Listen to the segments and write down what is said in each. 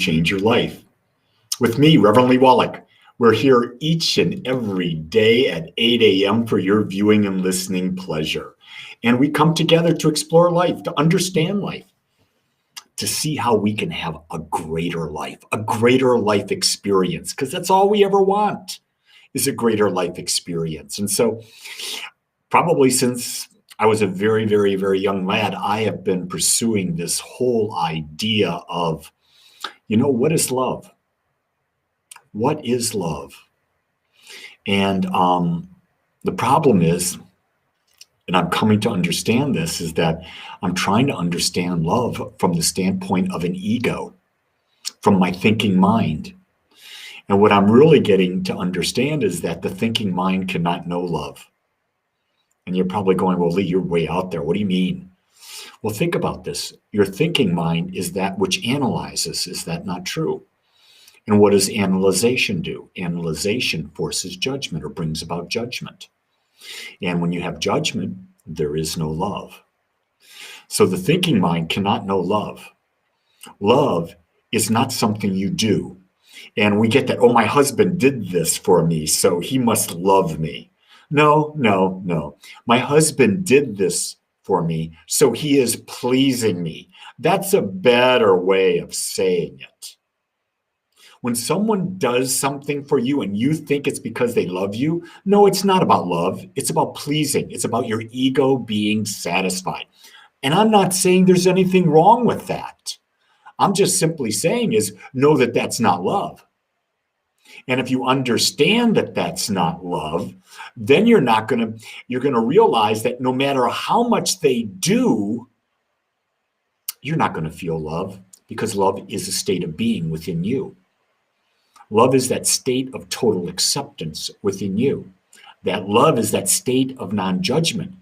change your life. With me, Reverend Lee Wolak. We're here each and every day at 8 a.m. for your viewing and listening pleasure. And we come together to explore life, to understand life, to see how we can have a greater life experience, because that's all we ever want is a greater life experience. And so probably since I was a very, very, very young lad, I have been pursuing this whole idea of, what is love? What is love? And the problem is, and I'm coming to understand this, is that I'm trying to understand love from the standpoint of an ego, from my thinking mind. And what I'm really getting to understand is that the thinking mind cannot know love. And you're probably going, well, Lee, you're way out there. What do you mean? Well, think about this. Your thinking mind is that which analyzes. Is that not true? And what does analyzation do? Analyzation forces judgment or brings about judgment. And when you have judgment, there is no love. So the thinking mind cannot know love. Love is not something you do. And we get that, oh, my husband did this for me, so he must love me. No, no, no. My husband did this for me, so he is pleasing me. That's a better way of saying it. When someone does something for you and you think it's because they love you, no, it's not about love. It's about pleasing. It's about your ego being satisfied. And I'm not saying there's anything wrong with that. I'm just simply saying is know that that's not love. And if you understand that that's not love, then you're going to realize that no matter how much they do, you're not going to feel love, because love is a state of being within you. Love is that state of total acceptance within you. That love is that state of non-judgment.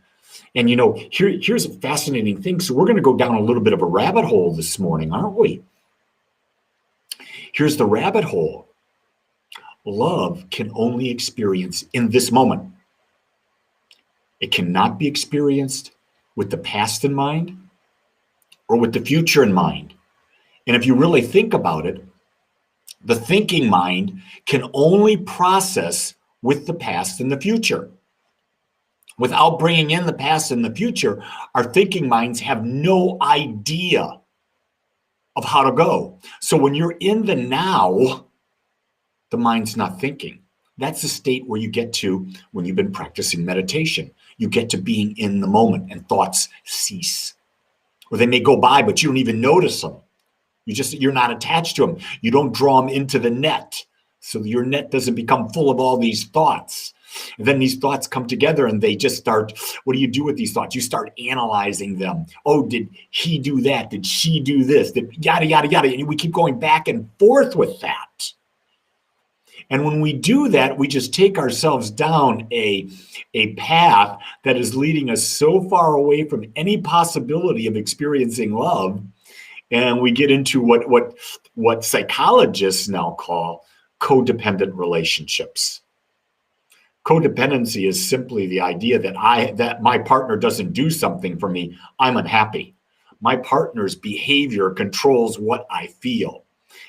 And here's a fascinating thing. So we're going to go down a little bit of a rabbit hole this morning, aren't we? Here's the rabbit hole. Love can only experience in this moment. It cannot be experienced with the past in mind or with the future in mind. And if you really think about it, the thinking mind can only process with the past and the future. Without bringing in the past and the future, our thinking minds have no idea of how to go. So when you're in the now, the mind's not thinking. That's the state where you get to when you've been practicing meditation. You get to being in the moment and thoughts cease. Or they may go by, but you don't even notice them. You're not attached to them. You don't draw them into the net. So your net doesn't become full of all these thoughts. And then these thoughts come together and they just start, what do you do with these thoughts? You start analyzing them. Oh, did he do that? Did she do this? Did yada, yada, yada. And we keep going back and forth with that. And when we do that, we just take ourselves down a path that is leading us so far away from any possibility of experiencing love. And we get into what psychologists now call codependent relationships. Codependency is simply the idea that my partner doesn't do something for me, I'm unhappy. My partner's behavior controls what I feel.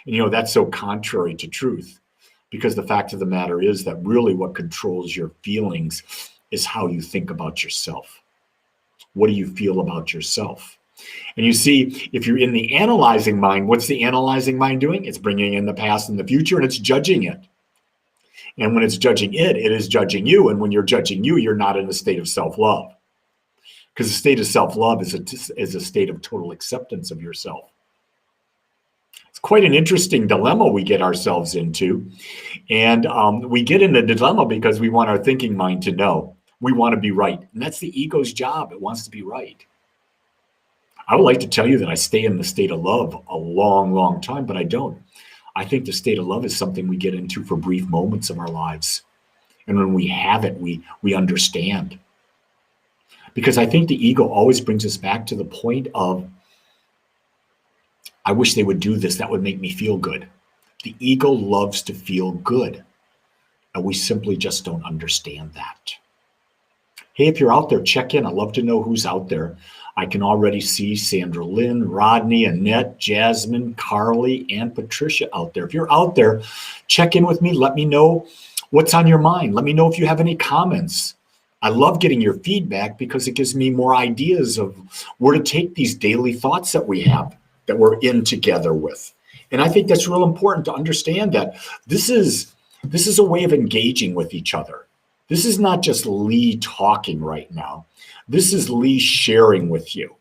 And that's so contrary to truth, because the fact of the matter is that really what controls your feelings is how you think about yourself. What do you feel about yourself? And you see, if you're in the analyzing mind, what's the analyzing mind doing? It's bringing in the past and the future, and it's judging it. And when it's judging it, it is judging you. And when you're judging you, you're not in a state of self-love. Because the state of self-love is a state of total acceptance of yourself. It's quite an interesting dilemma we get ourselves into. And we get in a dilemma because we want our thinking mind to know. We want to be right. And that's the ego's job. It wants to be right. I would like to tell you that I stay in the state of love a long, long time, but I don't. I think the state of love is something we get into for brief moments of our lives. And when we have it, we understand. Because I think the ego always brings us back to the point of, I wish they would do this. That would make me feel good. The ego loves to feel good. And we simply just don't understand that. Hey, if you're out there, check in. I'd love to know who's out there. I can already see Sandra Lynn, Rodney, Annette, Jasmine, Carly, and Patricia out there. If you're out there, check in with me. Let me know what's on your mind. Let me know if you have any comments. I love getting your feedback because it gives me more ideas of where to take these daily thoughts that we have, that we're in together with. And I think that's real important to understand that this is a way of engaging with each other. This is not just Lee talking right now. This is Lee sharing with you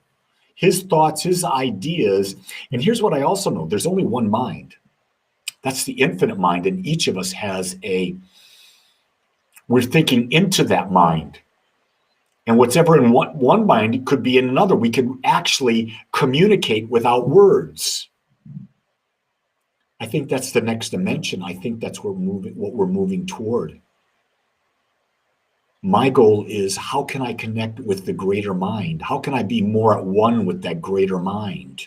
his thoughts, his ideas. And here's what I also know. There's only one mind. That's the infinite mind. And each of us we're thinking into that mind. And what's ever in one mind could be in another. We can actually communicate without words. I think that's the next dimension. I think that's what we're moving toward. My goal is, how can I connect with the greater mind? How can I be more at one with that greater mind?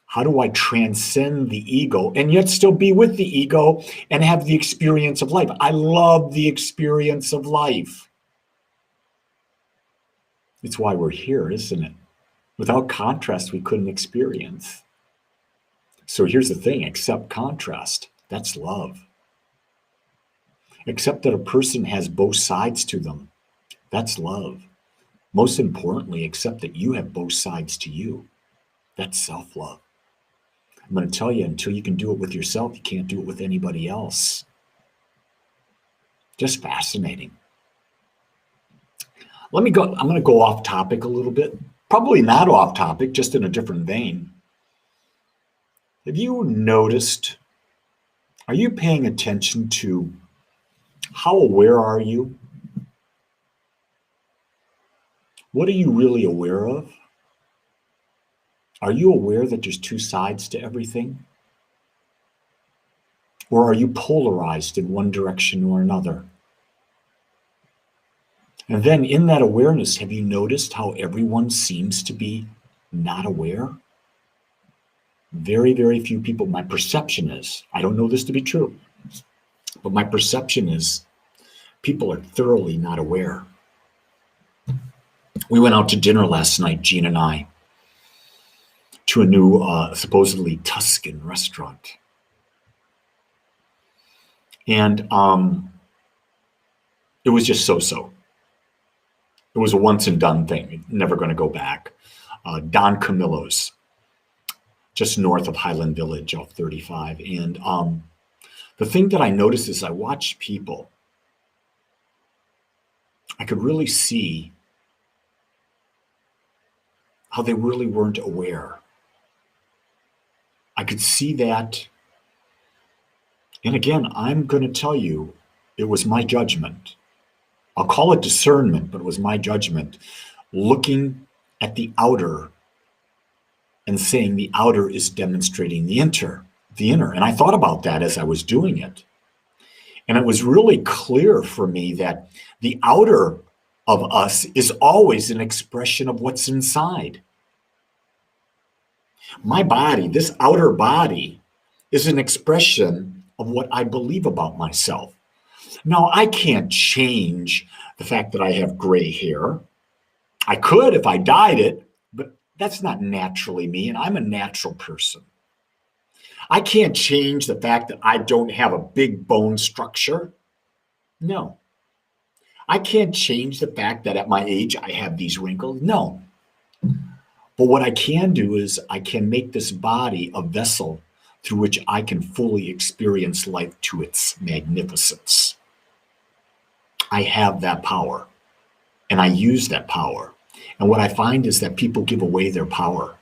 How do I transcend the ego and yet still be with the ego and have the experience of life? I love the experience of life. It's why we're here, isn't it? Without contrast, we couldn't experience. So here's the thing, accept contrast. That's love. Accept that a person has both sides to them. That's love. Most importantly, accept that you have both sides to you. That's self-love. I'm going to tell you, until you can do it with yourself, you can't do it with anybody else. Just fascinating. I'm going to go off topic a little bit. Probably not off topic, just in a different vein. Have you noticed, are you paying attention to how aware are you? What are you really aware of? Are you aware that there's two sides to everything? Or are you polarized in one direction or another? And then in that awareness, have you noticed how everyone seems to be not aware? Very, very few people. My perception is, I don't know this to be true, but my perception is people are thoroughly not aware. We went out to dinner last night, Gene and I, to a new supposedly Tuscan restaurant. And it was just so-so. It was a once and done thing, never going to go back. Don Camillo's, just north of Highland Village off 35. And the thing that I noticed is I watched people, I could really see how they really weren't aware. I could see that. And again, I'm going to tell you, it was my judgment. I'll call it discernment, but it was my judgment, looking at the outer and saying the outer is demonstrating the inner. And I thought about that as I was doing it. And it was really clear for me that the outer of us is always an expression of what's inside. My body, this outer body, is an expression of what I believe about myself. Now, I can't change the fact that I have gray hair. I could if I dyed it, but that's not naturally me, and I'm a natural person. I can't change the fact that I don't have a big bone structure. No. I can't change the fact that at my age I have these wrinkles. No. But what I can do is I can make this body a vessel through which I can fully experience life to its magnificence. I have that power, and I use that power. And what I find is that people give away their power.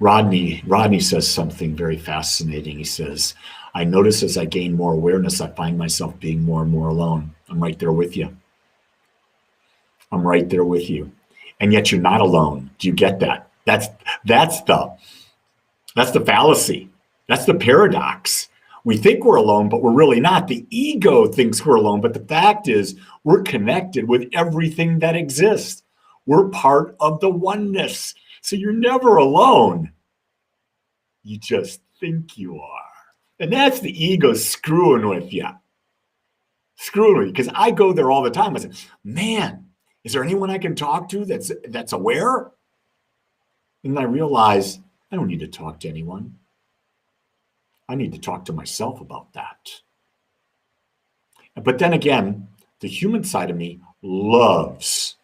Rodney says something very fascinating. He says, I notice as I gain more awareness, I find myself being more and more alone. I'm right there with you. I'm right there with you. And yet you're not alone. Do you get that? That's the fallacy. That's the paradox. We think we're alone, but we're really not. The ego thinks we're alone, but the fact is we're connected with everything that exists. We're part of the oneness. So you're never alone. You just think you are. And that's the ego screwing with you. Screw me, because I go there all the time. I say, man, is there anyone I can talk to that's aware? And I realize I don't need to talk to anyone. I need to talk to myself about that. But then again, the human side of me loves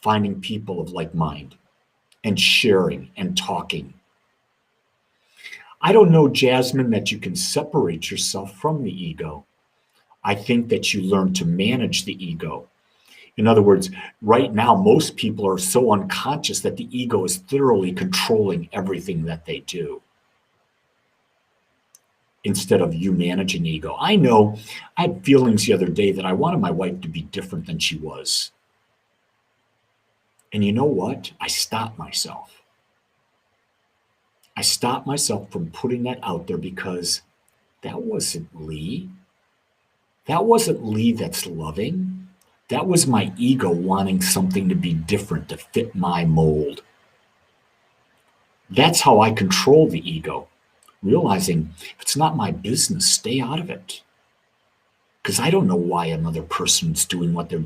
finding people of like mind and sharing and talking. I don't know, Jasmine, that you can separate yourself from the ego. I think that you learn to manage the ego. In other words, right now, most people are so unconscious that the ego is thoroughly controlling everything that they do instead of you managing ego. I know I had feelings the other day that I wanted my wife to be different than she was. And you know what? I stopped myself. I stopped myself from putting that out there because that wasn't Lee. That wasn't Lee that's loving. That was my ego wanting something to be different, to fit my mold. That's how I control the ego, realizing if it's not my business, stay out of it. Because I don't know why another person's doing, what their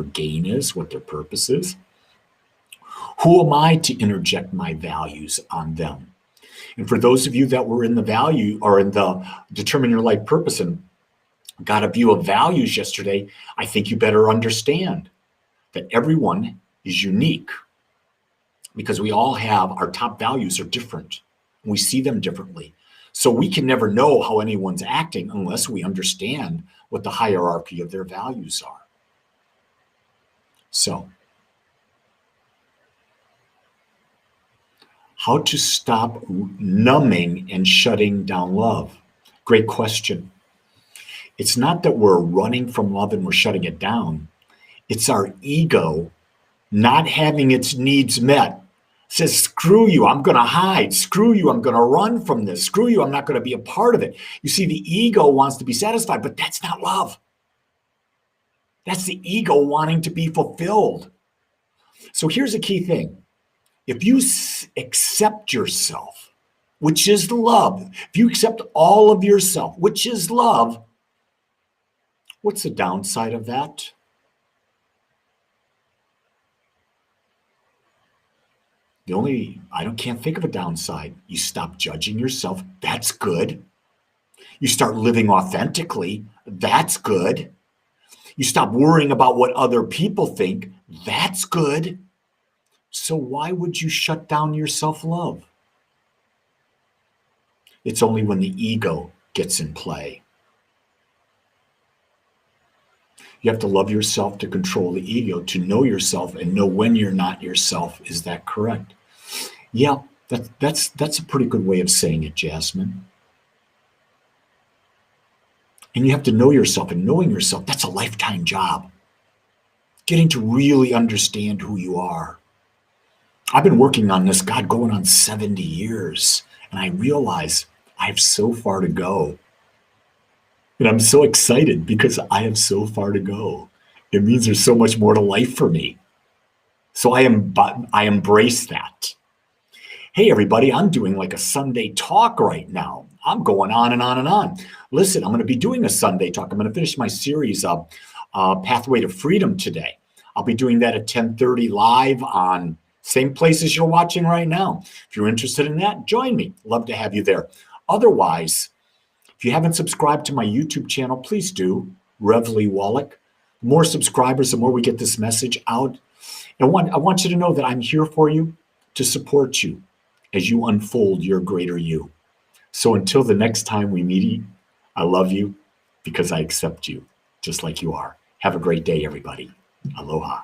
gain is, what their purpose is. Who am I to interject my values on them? And for those of you that were in the value or in the determine your life purpose and got a view of values yesterday, I think you better understand that everyone is unique because we all have our top values are different. We see them differently. So we can never know how anyone's acting unless we understand what the hierarchy of their values are. So, how to stop numbing and shutting down love? Great question. It's not that we're running from love and we're shutting it down. It's our ego not having its needs met. It says, screw you, I'm going to hide. Screw you, I'm going to run from this. Screw you, I'm not going to be a part of it. You see, the ego wants to be satisfied, but that's not love. That's the ego wanting to be fulfilled. So here's a key thing. If you accept yourself, which is love, if you accept all of yourself, which is love, what's the downside of that? Can't think of a downside. You stop judging yourself. That's good. You start living authentically. That's good. You stop worrying about what other people think. That's good. So why would you shut down your self-love? It's only when the ego gets in play. You have to love yourself to control the ego, to know yourself and know when you're not yourself. Is that correct? Yeah, that's a pretty good way of saying it, Jasmine. And you have to know yourself, and knowing yourself, that's a lifetime job. Getting to really understand who you are. I've been working on this, God, going on 70 years, and I realize I have so far to go. And I'm so excited because I have so far to go. It means there's so much more to life for me. So I embrace that. Hey, everybody, I'm doing like a Sunday talk right now. I'm going on and on and on. Listen, I'm going to be doing a Sunday talk. I'm going to finish my series of Pathway to Freedom today. I'll be doing that at 10:30 live on same places you're watching right now. If you're interested in that, join me. Love to have you there. Otherwise, if you haven't subscribed to my YouTube channel, please do. Revly Wolak. The more subscribers, the more we get this message out. And I want you to know that I'm here for you to support you as you unfold your greater you. So until the next time we meet, I love you because I accept you just like you are. Have a great day, everybody. Aloha.